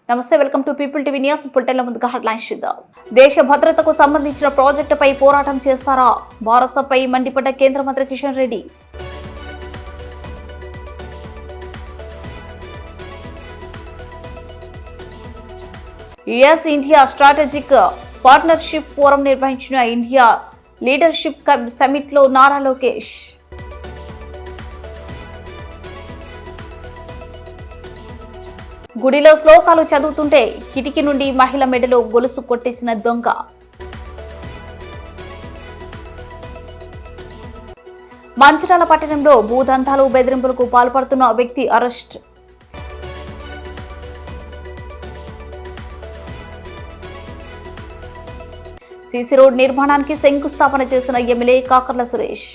నమస్తే, welcome to people TV news. Bulletin లో ముందుగా హెడ్లైన్స్ చూద్దాం. దేశ భద్రతకు సంబంధించిన ప్రాజెక్టుపై పోరాటం చేస్తారా? భారత్పై మండిపడ్డ కేంద్ర మంత్రి Kishan Reddy. US India strategic partnership forum నిర్వహించిన ఇండియా లీడర్షిప్ సమిట్ లో నారా లోకేష్. గుడిలో శ్లోకాలు చదువుతుంటే కిటికీ నుండి మహిళ మెడలో గొలుసు కొట్టేసిన దొంగ. మంచిర్యాల పట్టణంలో భూదంతాలు బెదిరింపులకు పాల్పడుతున్న వ్యక్తి అరెస్ట్. సీసీ రోడ్ నిర్మాణానికి శంకుస్థాపన చేసిన ఎమ్మెల్యే కాకర్ల సురేష్.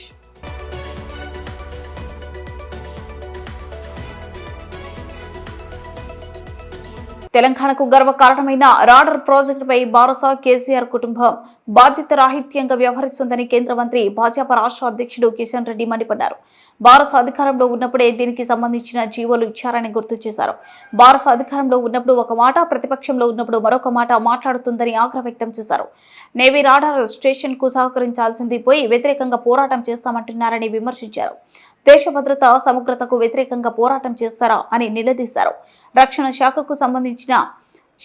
తెలంగాణకు గర్వకారణమైన రాడర్ ప్రాజెక్టుపై భారత కేసీఆర్ కుటుంబం బాధ్యత రాహిత్యంగా వ్యవహరిస్తుందని కేంద్ర మంత్రి భాజపా రాష్ట్ర అధ్యక్షుడు కిషన్ రెడ్డి మండిపడ్డారు. భారత అధికారంలో ఉన్నప్పుడే దీనికి సంబంధించిన జీవోలు ఇచ్చారని గుర్తు చేశారు. భారత అధికారంలో ఉన్నప్పుడు ఒక మాట, ప్రతిపక్షంలో ఉన్నప్పుడు మరొక మాట మాట్లాడుతుందని ఆగ్రహం వ్యక్తం చేశారు. నేవీ రాడార్ స్టేషన్ కు సహకరించాల్సింది పోయి వ్యతిరేకంగా పోరాటం చేస్తామంటున్నారని విమర్శించారు. దేశ భద్రత సమగ్రతకు వ్యతిరేకంగా పోరాటం చేస్తారా అని నిలదీశారు. రక్షణ శాఖకు సంబంధించిన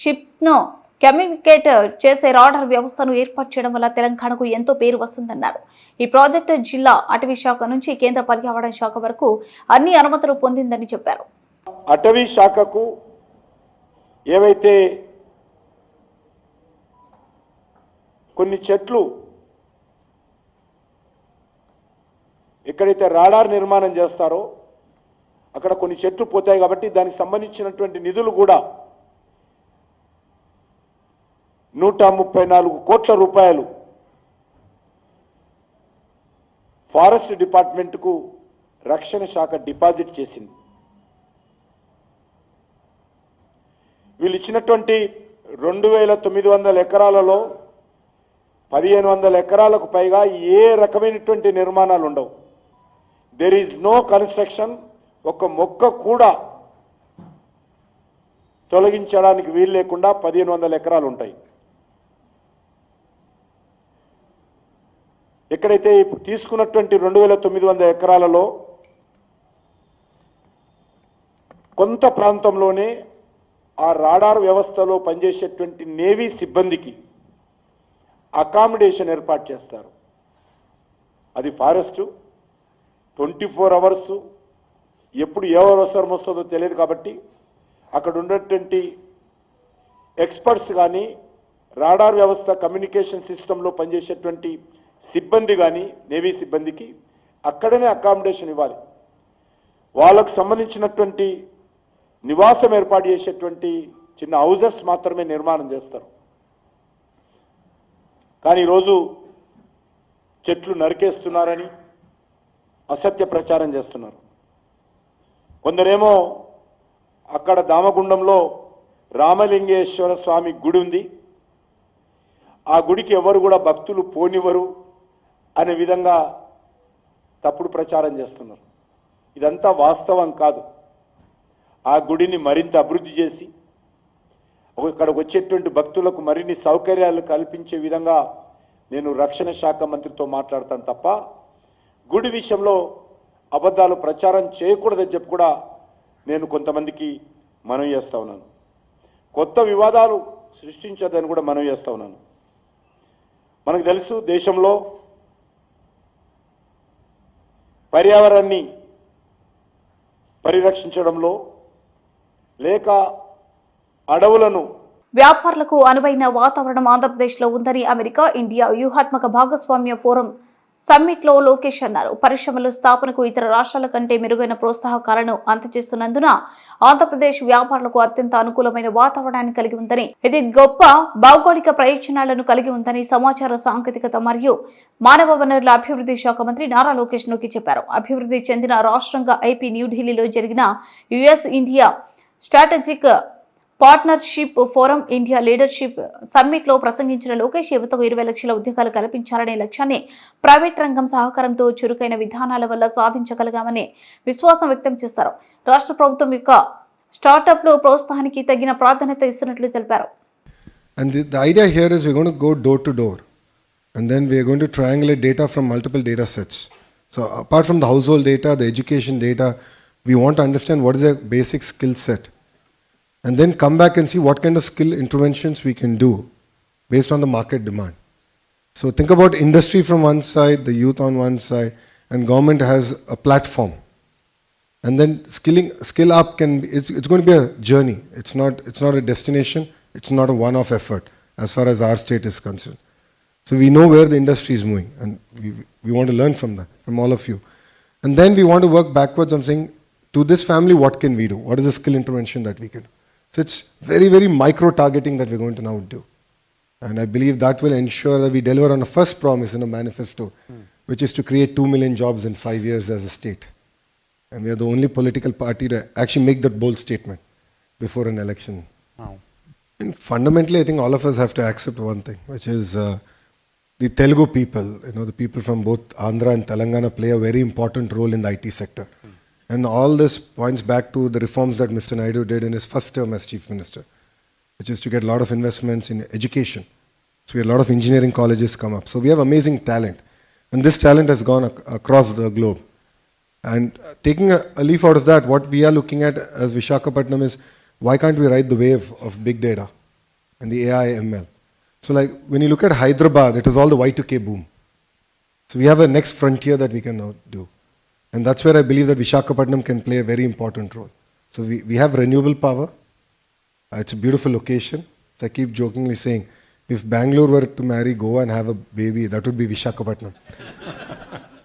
షిప్స్ ను కమ్యూనికేట్ చేసే రాడార్ వ్యవస్థను ఏర్పాటు చేయడం వల్ల తెలంగాణకు ఎంతో పేరు వస్తుందన్నారు. ఈ ప్రాజెక్టు జిల్లా అటవీ శాఖ నుంచి కేంద్ర పర్యావరణ శాఖ వరకు అన్ని అనుమతులు పొందిందని చెప్పారు. అటవీ శాఖకు ఏవైతే కొన్ని చెట్లు ఎక్కడైతే రాడార్ నిర్మాణం చేస్తారో అక్కడ కొన్ని చెట్లు పోతాయి కాబట్టి దానికి సంబంధించినటువంటి నిధులు కూడా 134 కోట్ల రూపాయలు ఫారెస్ట్ డిపార్ట్మెంట్కు రక్షణ శాఖ డిపాజిట్ చేసింది. వీళ్ళు ఇచ్చినటువంటి 2900 ఎకరాలలో 1500 ఎకరాలకు పైగా ఏ రకమైనటువంటి నిర్మాణాలు ఉండవు. There is no construction. ఒక మొక్క కూడా తొలగించడానికి వీలు లేకుండా 1500 ఎకరాలు ఉంటాయి. ఎక్కడైతే తీసుకున్నటువంటి 2900 ఎకరాలలో కొంత ప్రాంతంలోనే ఆ రాడార్ వ్యవస్థలో పనిచేసేటువంటి నేవీ సిబ్బందికి అకామిడేషన్ ఏర్పాటు చేస్తారు. అది ఫారెస్టు 24 అవర్స్, ఎప్పుడు ఏ అవసరం వస్తుందో తెలియదు కాబట్టి అక్కడ ఉన్నటువంటి ఎక్స్పర్ట్స్ కానీ రాడార్ వ్యవస్థ కమ్యూనికేషన్ సిస్టంలో పనిచేసేటువంటి సిబ్బంది కానీ నేవీ సిబ్బందికి అక్కడనే అకామిడేషన్ ఇవ్వాలి. వాళ్ళకు సంబంధించినటువంటి నివాసం ఏర్పాటు చేసేటువంటి చిన్న హౌజెస్ మాత్రమే నిర్మాణం చేస్తారు. కానీ ఈరోజు చెట్లు నరికేస్తున్నారని అసత్య ప్రచారం చేస్తున్నారు. కొందరేమో అక్కడ దామగుండంలో రామలింగేశ్వర స్వామి గుడి ఉంది, ఆ గుడికి ఎవరు కూడా భక్తులు పోనివ్వరు అనే విధంగా తప్పుడు ప్రచారం చేస్తున్నారు. ఇదంతా వాస్తవం కాదు. ఆ గుడిని మరింత అభివృద్ధి చేసి ఇక్కడికి వచ్చేటువంటి భక్తులకు మరిన్ని సౌకర్యాలు కల్పించే విధంగా నేను రక్షణ శాఖ మంత్రితో మాట్లాడతాను తప్ప గుడి విషయంలో అబద్ధాలు ప్రచారం చేయకూడదని చెప్పి కూడా నేను కొంతమందికి మనవి చేస్తా ఉన్నాను. కొత్త వివాదాలు సృష్టించదని కూడా మనవి చేస్తా ఉన్నాను. మనకు తెలుసు, దేశంలో పర్యావరణాన్ని పరిరక్షించడంలో లేక అడవులను వ్యాపారులకు అనువైన వాతావరణం ఆంధ్రప్రదేశ్లో ఉందని అమెరికా ఇండియా వ్యూహాత్మక భాగస్వామ్య ఫోరం సమ్మిట్ లో లోకేష్ అన్నారు. పరిశ్రమల స్థాపనకు ఇతర రాష్ట్రాల కంటే మెరుగైన ప్రోత్సాహకాలను అందజేస్తున్నందున ఆంధ్రప్రదేశ్ వ్యాపారులకు అత్యంత అనుకూలమైన వాతావరణాన్ని కలిగి ఉందని, ఇది గొప్ప భౌగోళిక ప్రయోజనాలను కలిగి ఉందని సమాచార సాంకేతికత మరియు మానవ వనరుల అభివృద్ధి శాఖ మంత్రి నారా లోకేష్ నొక్కి చెప్పారు. అభివృద్ధి చెందిన రాష్ట్రంగా ఐపీ న్యూఢిల్లీలో జరిగిన US India strategic partnership forum India leadership summit లో ప్రసంగించిన లోకేష్ యువతకు 20 లక్షల ఉద్యోగాలు కల్పించాలనే లక్ష్యాన్ని ప్రైవేట్ రంగం సహకారంతో చురుకైన విధానాల వల్ల సాధించగలిగామని విశ్వాసం వ్యక్తం చేశారు. రాష్ట్ర ప్రభుత్వం యొక్క స్టార్టప్లు ప్రోత్సాహానికి తగిన ప్రాధాన్యత ఇస్తున్నట్లు తెలిపారు. And the idea here is we're going to go door to door. And then we're going to triangulate data from multiple data sets. So apart from the household data, the education data, we want to understand what is their basic skill set. And then come back and see what kind of skill interventions we can do based on the market demand. So think about industry from one side, the youth on one side, and government has a platform. And then skill up it's going to be a journey. It's not a destination. It's not a one-off effort as far as our state is concerned. So we know where the industry is moving, and we want to learn from that, from all of you. And then we want to work backwards on saying, to this family, what can we do? What is the skill intervention that we can do? So it's very, very micro-targeting that we're going to now do. And I believe that will ensure that we deliver on the first promise in a manifesto, which is to create 2 million jobs in 5 years as a state. And we are the only political party to actually make that bold statement before an election. Wow. And fundamentally, I think all of us have to accept one thing, which is the Telugu people, the people from both Andhra and Telangana play a very important role in the IT sector. And all this points back to the reforms that Mr. Naidu did in his first term as Chief Minister, which is to get a lot of investments in education. So we have a lot of engineering colleges come up. So we have amazing talent. And this talent has gone across the globe. And taking a leaf out of that, what we are looking at as Visakhapatnam is, why can't we ride the wave of big data and the AI ML? So like when you look at Hyderabad, it was all the Y2K boom. So we have a next frontier that we can now do. And that's where I believe that Visakhapatnam can play a very important role. So we have renewable power. It's a beautiful location. So I keep jokingly saying, if Bangalore were to marry Goa and have a baby, that would be Visakhapatnam.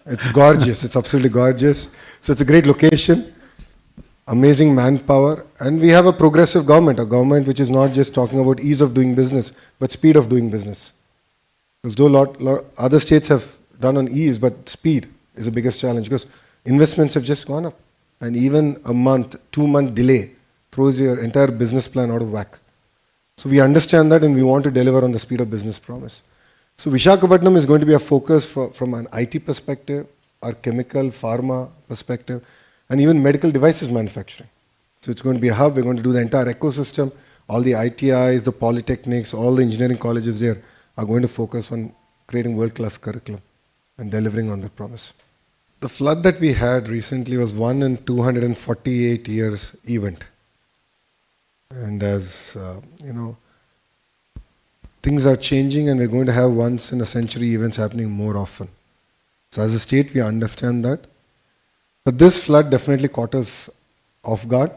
It's gorgeous. It's absolutely gorgeous. So it's a great location. Amazing manpower, and we have a progressive government, a government which is not just talking about ease of doing business, but speed of doing business. Because though lot other states have done on ease, but speed is the biggest challenge because investments have just gone up. And even a month, 2-month delay throws your entire business plan out of whack. So we understand that and we want to deliver on the speed of business promise. So Visakhapatnam is going to be a focus from an IT perspective, our chemical, pharma perspective, and even medical devices manufacturing. So it's going to be a hub. We're going to do the entire ecosystem. All the ITIs, the polytechnics, all the engineering colleges there are going to focus on creating world-class curriculum and delivering on that promise. The flood that we had recently was 1 in 248 years event. And as things are changing and we're going to have once in a century events happening more often. So as a state, we understand that. But this flood definitely caught us off guard.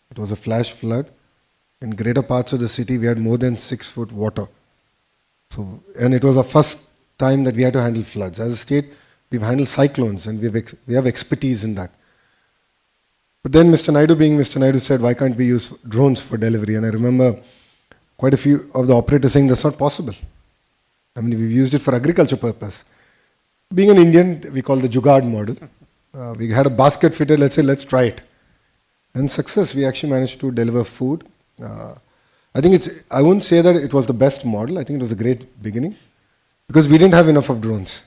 It was a flash flood. In greater parts of the city, we had more than 6 foot water. So, and it was the first time that we had to handle floods. As a state, we've handled cyclones and we have expertise in that. But then Mr. Naidu being Mr. Naidu said, why can't we use drones for delivery? And I remember quite a few of the operators saying that's not possible. I mean, we've used it for agriculture purpose. Being an Indian, we call the Jugaad model. We had a basket fitted, let's try it. And success, we actually managed to deliver food. I think I wouldn't say that it was the best model. I think it was a great beginning because we didn't have enough of drones.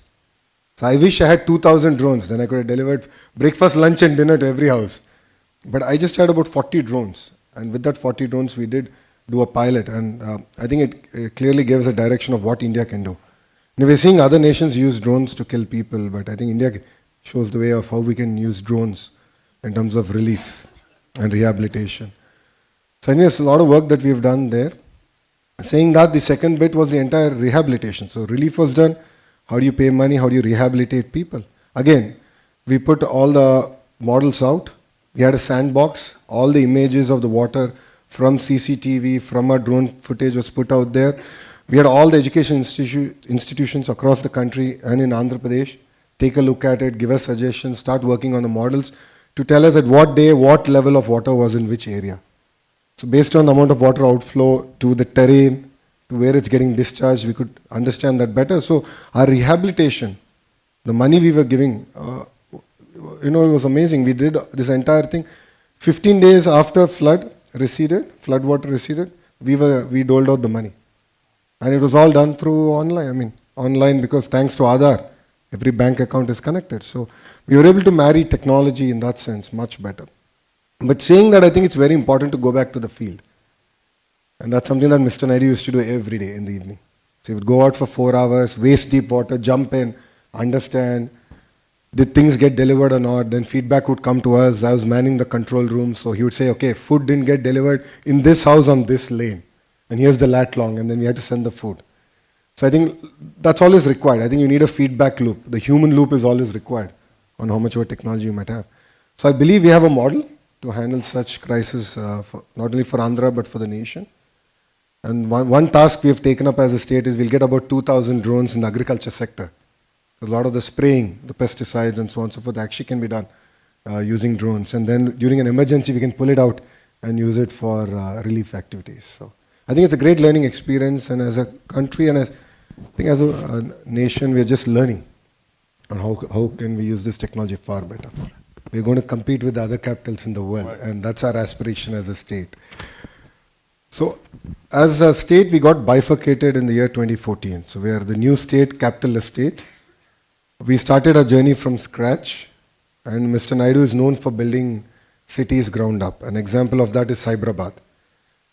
So I wish I had 2,000 drones. Then I could have delivered breakfast, lunch and dinner to every house. But I just had about 40 drones. And with that 40 drones, we did do a pilot. And I think it clearly gives a direction of what India can do. And we're seeing other nations use drones to kill people. But I think India shows the way of how we can use drones in terms of relief and rehabilitation. So I think there's a lot of work that we've done there. Saying that, the second bit was the entire rehabilitation. So relief was done. How do you pay money? How do you rehabilitate people? Again, we put all the models out. We had a sandbox. All the images of the water from CCTV, from our drone footage was put out there. We had all the education institutions across the country and in Andhra Pradesh take a look at it, give us suggestions, start working on the models to tell us at what day, what level of water was in which area. So based on the amount of water outflow to the terrain, to where it's getting discharged, we could understand that better. So our rehabilitation, the money we were giving, it was amazing. We did this entire thing. 15 days after flood water receded, we doled out the money. And it was all done through online. Online because thanks to Aadhaar, every bank account is connected. So we were able to marry technology in that sense much better. But saying that, I think it's very important to go back to the field. And that's something that Mr. Naidu used to do every day in the evening. So he would go out for 4 hours, waist deep water, jump in, understand, did things get delivered or not? Then feedback would come to us. I was manning the control room, so he would say, okay, food didn't get delivered in this house on this lane. And here's the lat long, and then we had to send the food. So I think that's always required. I think you need a feedback loop. The human loop is always required on how much of a technology you might have. So I believe we have a model to handle such crisis, not only for Andhra, but for the nation. And one task we have taken up as a state is we'll get about 2,000 drones in the agriculture sector. A lot of the spraying, the pesticides and so on and so forth actually can be done using drones. And then during an emergency, we can pull it out and use it for relief activities. So I think it's a great learning experience. And as a country and as a nation, we're just learning on how can we use this technology far better. We're going to compete with the other capitals in the world. Right. And that's our aspiration as a state. So as a state, we got bifurcated in the year 2014. So we are the new state, capitalist state. We started our journey from scratch, and Mr. Naidu is known for building cities ground up. An example of that is Hyderabad.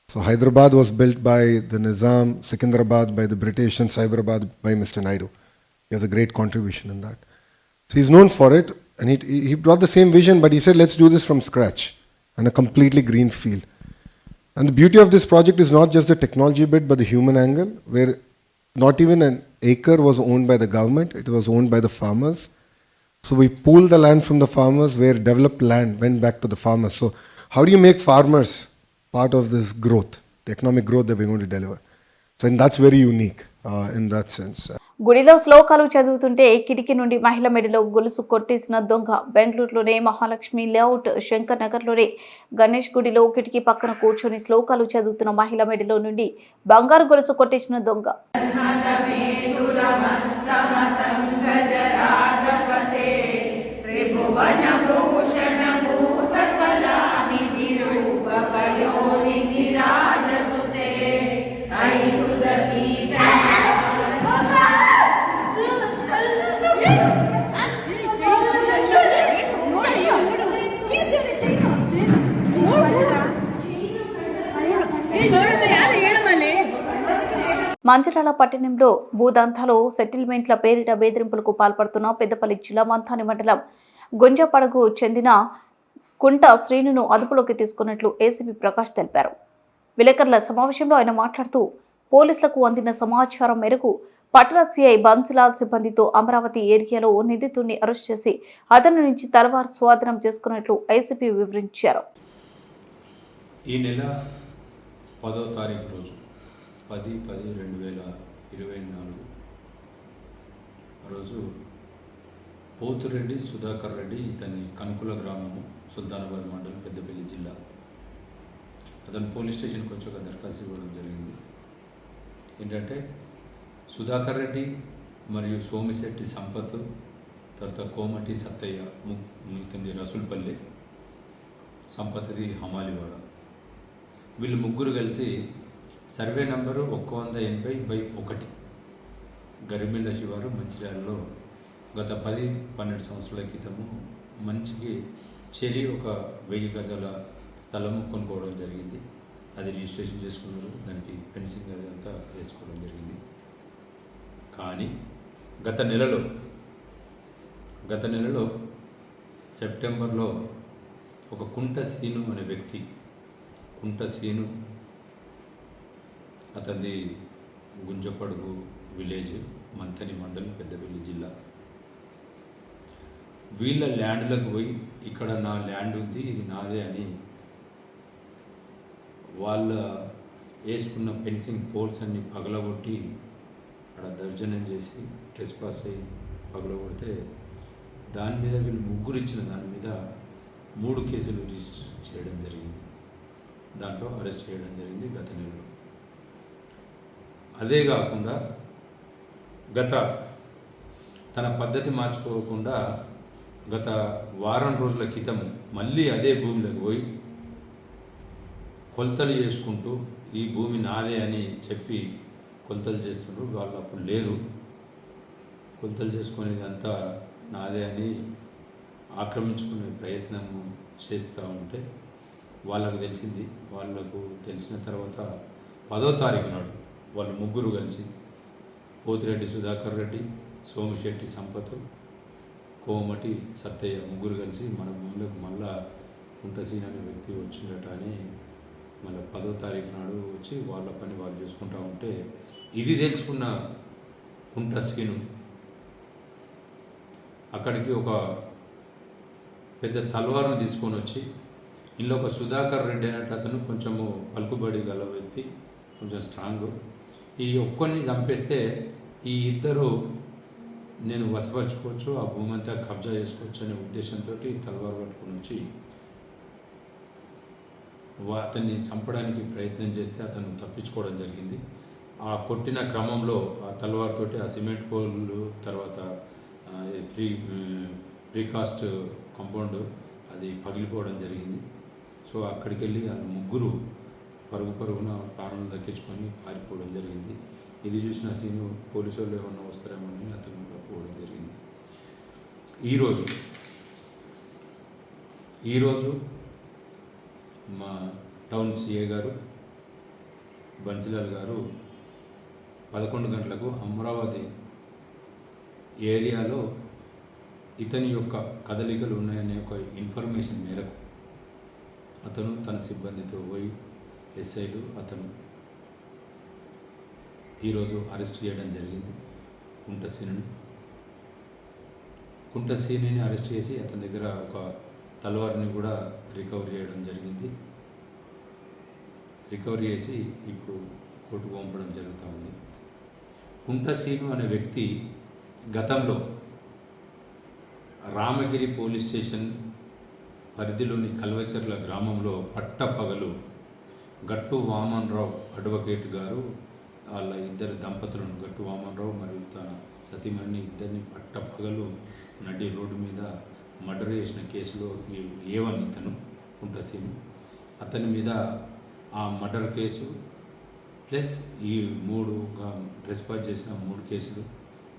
So Hyderabad was built by the Nizam, Secunderabad by the British, and Cyberabad by Mr. Naidu. He has a great contribution in that. So he's known for it, and he brought the same vision, but he said, let's do this from scratch, and a completely green field. And the beauty of this project is not just the technology bit, but the human angle, where not even an acre was owned by the government, it was owned by the farmers. So we pooled the land from the farmers, where developed land went back to the farmers. So how do you make farmers part of this growth, the economic growth that we're going to deliver? So and that's very unique in that sense. గుడిలో శ్లోకాలు చదువుతుంటే కిటికీ నుండి మహిళ మెడలో గొలుసు కొట్టేసిన దొంగ. బెంగళూరులోనే మహాలక్ష్మి లేఅవుట్ శంకర్ నగర్లోనే గణేష్ గుడిలో కిటికీ పక్కన కూర్చొని శ్లోకాలు చదువుతున్న మహిళ మెడలో నుండి బంగారు గొలుసు కొట్టేసిన దొంగ. మంచిర్యాల పట్టణంలో భూదంతాలో సెటిల్మెంట్ల పేరిట బెదిరింపులకు పాల్పడుతున్న పెద్దపల్లి జిల్లా మంథాని మండలం గుంజపడకు చెందిన కుంట శ్రీనును అదుపులోకి తీసుకున్నట్లు ఏసీపీ ప్రకాష్ తెలిపారు. విలేకరుల సమావేశంలో ఆయన మాట్లాడుతూ పోలీసులకు అందిన సమాచారం మేరకు పట్టణ సీఐ బన్సిలాల్ సిబ్బందితో అమరావతి ఏరియాలో నిందితుడిని అరెస్ట్ చేసి అతని నుంచి తలవార్ స్వాధీనం చేసుకున్నట్లు ఏసీపీ వివరించారు. ఈ నెల 10వ తారీఖు రోజు 10/10/2024 రోజు పోతురెడ్డి సుధాకర్ రెడ్డి, ఇతని కనుకుల గ్రామము, సుల్తానాబాద్ మండలం, పెద్దపల్లి జిల్లా. అతను పోలీస్ స్టేషన్కి వచ్చి ఒక దరఖాస్తు ఇవ్వడం జరిగింది. ఏంటంటే సుధాకర్ రెడ్డి మరియు సోమిశెట్టి సంపత్, తర్వాత కోమటి సత్తయ్య, ఇతని రసూల్పల్లి, సంపత్ది హమాలివాడ, వీళ్ళు ముగ్గురు కలిసి సర్వే నంబరు 180/1 గరిమిళ్ళ శివారు మంచిర్యాలలో గత 10-12 సంవత్సరాల క్రితము మంచికి చెరి ఒక 1000 గజాల స్థలము కొనుక్కోవడం జరిగింది. అది రిజిస్ట్రేషన్ చేసుకున్నారు, దానికి ఫెన్సింగ్ అది అంతా వేసుకోవడం జరిగింది. కానీ గత నెలలో సెప్టెంబర్లో ఒక కుంట సీను అనే వ్యక్తి, కుంట సీను అతనిది గుంజపడుగు విలేజ్, మంథని మండలం, పెద్దపల్లి జిల్లా. వీళ్ళ ల్యాండ్లకు పోయి ఇక్కడ నా ల్యాండ్ ఉంది, ఇది నాదే అని వాళ్ళ వేసుకున్న ఫెన్సింగ్ పోల్స్ అన్ని పగలగొట్టి అక్కడ దర్శనం చేసి ట్రెస్పాస్ అయ్యి పగలగొడితే దాని మీద వీళ్ళు ముగ్గురు ఇచ్చిన దాని మీద 3 కేసులు రిజిస్టర్ చేయడం జరిగింది. దాంట్లో అరెస్ట్ చేయడం జరిగింది గత నెలలో. అదే కాకుండా తన పద్ధతి మార్చుకోకుండా గత వారం రోజుల క్రితం మళ్ళీ అదే భూమిలోకి పోయి కొలతలు చేసుకుంటూ ఈ భూమి నాదే అని చెప్పి కొలతలు చేస్తుండ్రు. వాళ్ళు అప్పుడు లేరు. కొలతలు చేసుకునేది అంతా నాదే అని ఆక్రమించుకునే ప్రయత్నం చేస్తూ ఉంటే వాళ్ళకు తెలిసింది. వాళ్ళకు తెలిసిన తర్వాత 10వ తారీఖు నాడు వాళ్ళు ముగ్గురు కలిసి పోతిరెడ్డి సుధాకర్ రెడ్డి, సోమిశెట్టి సంపత్, కోమటి సత్తయ్య ముగ్గురు కలిసి మన ముందుకు మళ్ళా కుంటసీన్ అనే వ్యక్తి వచ్చిందట అని మళ్ళీ 10వ తారీఖు నాడు వచ్చి వాళ్ళ పని వాళ్ళు చేసుకుంటూ ఉంటే ఇది తెలుసుకున్న కుంటసీను అక్కడికి ఒక పెద్ద తల్వార్ను తీసుకొని వచ్చి ఇంట్లో ఒక సుధాకర్ రెడ్డి అనేట అతను కొంచెము పలుకుబడి గల వ్యక్తి, కొంచెం స్ట్రాంగ్. ఈ ఒక్కరిని చంపేస్తే ఈ ఇద్దరు నేను వశపరచుకోవచ్చు, ఆ భూమి అంతా కబ్జా చేసుకోవచ్చు అనే ఉద్దేశంతో తల్వార్ పట్టుకొని వచ్చి అతన్ని చంపడానికి ప్రయత్నం చేస్తే అతను తప్పించుకోవడం జరిగింది. ఆ కొట్టిన క్రమంలో ఆ తల్వార్ తోటి ఆ సిమెంట్ పోల్లు, తర్వాత ప్రీకాస్ట్ కాంపౌండ్ అది పగిలిపోవడం జరిగింది. సో అక్కడికి వెళ్ళి వాళ్ళు ముగ్గురు పరుగున ప్రాణాలు దక్కించుకొని పారిపోవడం జరిగింది. ఇది చూసిన సీను పోలీసు వాళ్ళు ఏమన్నా వస్తారేమో అని అతను పోవడం జరిగింది. ఈరోజు మా టౌన్ సిఏ గారు బన్సిలాల్ గారు 11 గంటలకు అమరావతి ఏరియాలో ఇతని యొక్క కదలికలు ఉన్నాయనే ఒక ఇన్ఫర్మేషన్ మేరకు అతను తన సిబ్బందితో పోయి ఎస్ఐలు అతను ఈరోజు అరెస్ట్ చేయడం జరిగింది. కుంటసీని అరెస్ట్ చేసి అతని దగ్గర ఒక తల్వార్ని కూడా రికవరీ చేయడం జరిగింది. రికవరీ చేసి ఇప్పుడు కోర్టుకు పంపడం జరుగుతూ ఉంది. కుంటసీను అనే వ్యక్తి గతంలో రామగిరి పోలీస్ స్టేషన్ పరిధిలోని కల్వచర్ల గ్రామంలో పట్టపగలు గట్టు వామన్రావు అడ్వకేట్ గారు వాళ్ళ ఇద్దరు దంపతులను, గట్టు వామన్రావు మరియు తన సతీమణి ఇద్దరిని పట్టపగలు నడి రోడ్డు మీద మర్డర్ చేసిన కేసులో A1 ఇతను కుంటసీను, అతని మీద ఆ మర్డర్ కేసు ప్లస్ ఈ 3 ట్రెస్పాస్ చేసిన 3 కేసులు,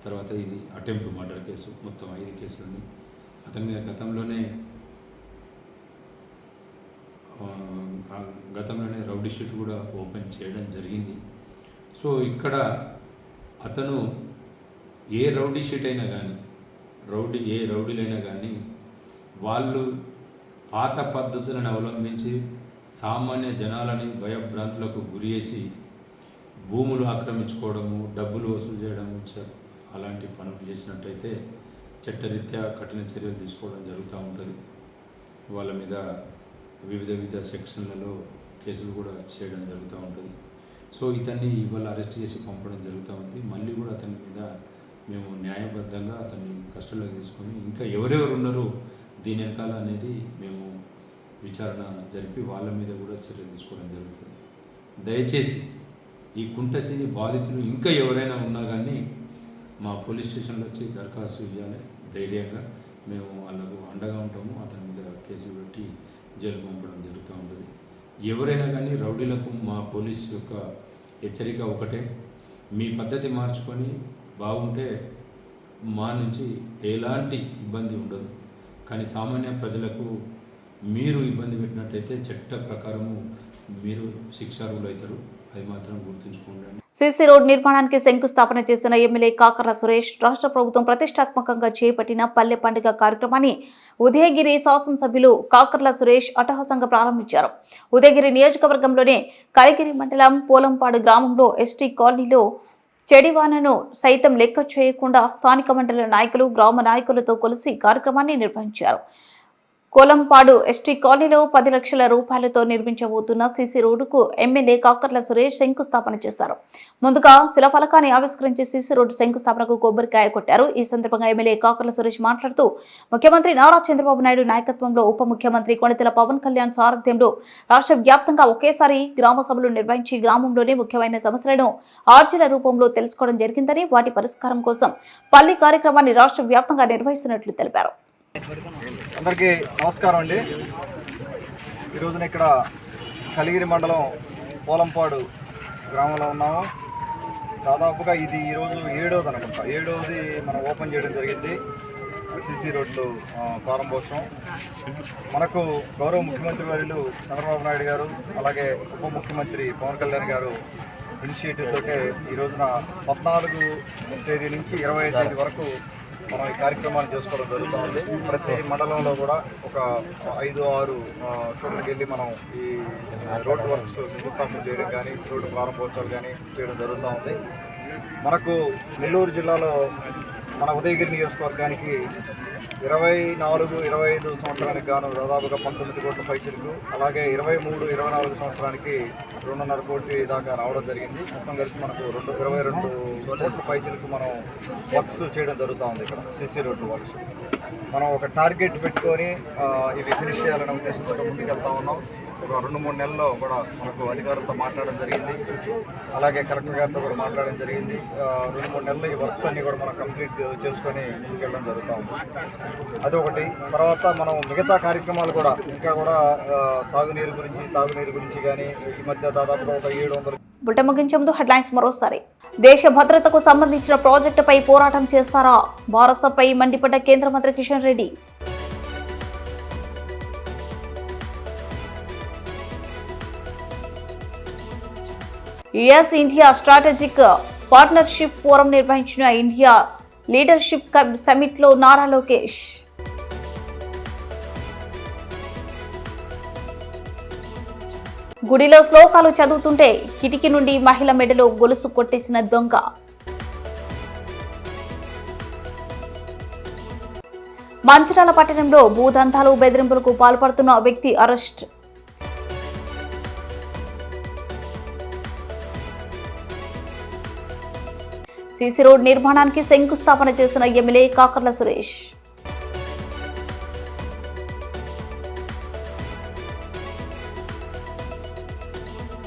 తర్వాత ఇది అటెంప్ట్ మర్డర్ కేసు, మొత్తం 5 కేసులని అతని మీద గతంలోనే రౌడీ షీట్ కూడా ఓపెన్ చేయడం జరిగింది. సో ఇక్కడ అతను ఏ రౌడీ షీట్ అయినా కానీ రౌడీలైనా కానీ వాళ్ళు పాత పద్ధతులను అవలంబించి సామాన్య జనాలని భయభ్రాంతులకు గురి చేసి భూములు ఆక్రమించుకోవడము, డబ్బులు వసూలు చేయడము, అలాంటి పనులు చేసినట్టయితే చట్టరీత్యా కఠిన చర్యలు తీసుకోవడం జరుగుతూ ఉంటుంది. వాళ్ళ మీద వివిధ సెక్షన్లలో కేసులు కూడా చేయడం జరుగుతూ ఉంటుంది. సో ఇతన్ని ఇవాళ అరెస్ట్ చేసి పంపడం జరుగుతూ ఉంది. మళ్ళీ కూడా అతని మీద మేము న్యాయబద్ధంగా అతన్ని కస్టడీలోకి తీసుకొని ఇంకా ఎవరెవరు ఉన్నారు దీని వెనకాల అనేది మేము విచారణ జరిపి వాళ్ళ మీద కూడా చర్యలు తీసుకోవడం జరుగుతుంది. దయచేసి ఈ కుంటసీని బాధితులు ఇంకా ఎవరైనా ఉన్నా కానీ మా పోలీస్ స్టేషన్లో వచ్చి దరఖాస్తు ఇవ్వాలి. ధైర్యంగా మేము వాళ్ళకు అండగా ఉంటాము. అతని మీద కేసులు పెట్టి జైలు పంపడం జరుగుతూ ఉంటుంది. ఎవరైనా కానీ రౌడీలకు మా పోలీస్ యొక్క హెచ్చరిక ఒకటే, మీ పద్ధతి మార్చుకొని బాగుంటే మా నుంచి ఎలాంటి ఇబ్బంది ఉండదు. కానీ సామాన్య ప్రజలకు మీరు ఇబ్బంది పెట్టినట్టయితే చట్ట ప్రకారము మీరు శిక్షార్హులు అవుతారు. అది మాత్రం గుర్తుంచుకోండి. సీసీ రోడ్ నిర్మాణానికి శంకుస్థాపన చేసిన ఎమ్మెల్యే కాకర్ల సురేష్ రాష్ట్ర ప్రభుత్వం ప్రతిష్టాత్మకంగా చేపట్టిన పల్లె పండుగ కార్యక్రమాన్ని ఉదయగిరి శాసనసభ్యులు కాకర్ల సురేష్ అట్టహాసంగా ప్రారంభించారు. ఉదయగిరి నియోజకవర్గంలోని కలిగిరి మండలం పోలంపాడు గ్రామంలో ఎస్టీ కాలనీలో చెడివానను సైతం లెక్క చేయకుండా స్థానిక మండల నాయకులు, గ్రామ నాయకులతో కలిసి కార్యక్రమాన్ని నిర్వహించారు. కోలంపాడు ఎస్టీ కాలనీలో 10 లక్షల రూపాయలతో నిర్మించబోతున్న సీసీ రోడ్డుకు ఎమ్మెల్యే కాకర్ల సురేష్ శంకుస్థాపన చేశారు. ముందుగా శిలాఫలకాన్ని ఆవిష్కరించి సీసీ రోడ్డు శంకుస్థాపనకు కొబ్బరికాయ కొట్టారు. ఈ సందర్భంగా ఎమ్మెల్యే కాకర్ల సురేష్ మాట్లాడుతూ ముఖ్యమంత్రి నారా చంద్రబాబు నాయుడు నాయకత్వంలో ఉప ముఖ్యమంత్రి కొణిదెల పవన్ కళ్యాణ్ సారథ్యంలో రాష్ట్ర వ్యాప్తంగా ఒకేసారి గ్రామ సభలు నిర్వహించి గ్రామంలోని ముఖ్యమైన సమస్యలను ఆర్జీల రూపంలో తెలుసుకోవడం జరిగిందని, వాటి పరిష్కారం కోసం పల్లి కార్యక్రమాన్ని రాష్ట్ర వ్యాప్తంగా నిర్వహిస్తున్నట్లు తెలిపారు. అందరికీ నమస్కారం అండి. ఈరోజున ఇక్కడ కలిగిరి మండలం పోలంపాడు గ్రామంలో ఉన్నాము. దాదాపుగా ఇది ఈరోజు 7వది అనుకుంటా. 7వది మనం ఓపెన్ చేయడం జరిగింది. సీసీ రోడ్లు ప్రారంభోత్సవం. మనకు గౌరవ ముఖ్యమంత్రి వర్యులు చంద్రబాబు నాయుడు గారు, అలాగే ఉప ముఖ్యమంత్రి పవన్ కళ్యాణ్ గారు ఇనిషియేటివ్ తోటే ఈ రోజున 14 తేదీ నుంచి 25 తేదీ వరకు మనం ఈ కార్యక్రమాన్ని చేసుకోవడం జరుగుతుంది. ప్రతి మండలంలో కూడా ఒక 5-6 చోట్లకి వెళ్ళి మనం ఈ రోడ్ వర్క్స్ శంకుస్థాపన చేయడం కానీ, రోడ్డు ప్రారంభోత్సవాలు కానీ చేయడం జరుగుతూ ఉంది. మనకు నెల్లూరు జిల్లాలో మన ఉదయగిరి నియోజకవర్గానికి 24-25 సంవత్సరానికి గాను దాదాపుగా 19 కోట్ల పైచిలకు, అలాగే 23-24 సంవత్సరానికి 2.5 కోట్ల దాకా రావడం జరిగింది. మొత్తం కలిసి మనకు 22 కోట్ల పైచిలకు మనం వర్క్స్ చేయడం జరుగుతూ ఉంది. ఇక్కడ సీసీ రోడ్డు వర్క్స్ మనం ఒక టార్గెట్ పెట్టుకొని ఇవి ఫినిష్ చేయాలనే ఉద్దేశంతో ముందుకు వెళ్తా ఉన్నాం. ఒక 2-3 నెలల్లో కూడా మనకు అధికారులతో మాట్లాడడం జరిగింది, అలాగే కలెక్టర్ గారితో కూడా మాట్లాడడం జరిగింది. 2-3 నెలలు ఈ వర్క్స్ అన్నీ కూడా మనం కంప్లీట్ చేసుకొని ముందుకెళ్ళడం జరుగుతూ ఉంది. అదొకటి. తర్వాత మనం మిగతా కార్యక్రమాలు కూడా ఇంకా కూడా సాగునీరు గురించి, తాగునీరు గురించి కానీ ఈ మధ్య దాదాపుగా ఒక 700. బులెటిన్ ముగించే ముందు హెడ్లైన్స్ మరోసారి. దేశ భద్రతకు సంబంధించిన ప్రాజెక్టుపై పోరాటం చేస్తారా? భారసపై మండిపడ్డ కేంద్ర మంత్రి Kishan Reddy. US India strategic partnership forum నిర్వహించిన ఇండియా లీడర్షిప్ సమిట్లో నారా లోకేష్. గుడిలో శ్లోకాలు చదువుతుంటే కిటికీ నుండి మహిళ మెడలో గొలుసు కొట్టేసిన దొంగ. మంచిర్యాల పట్టణంలో భూదంతాలు బెదిరింపులకు పాల్పడుతున్న వ్యక్తి అరెస్ట్. సీసీ రోడ్ నిర్మాణానికి శంకుస్థాపన చేసిన ఎమ్మెల్యే కాకర్ల సురేష్.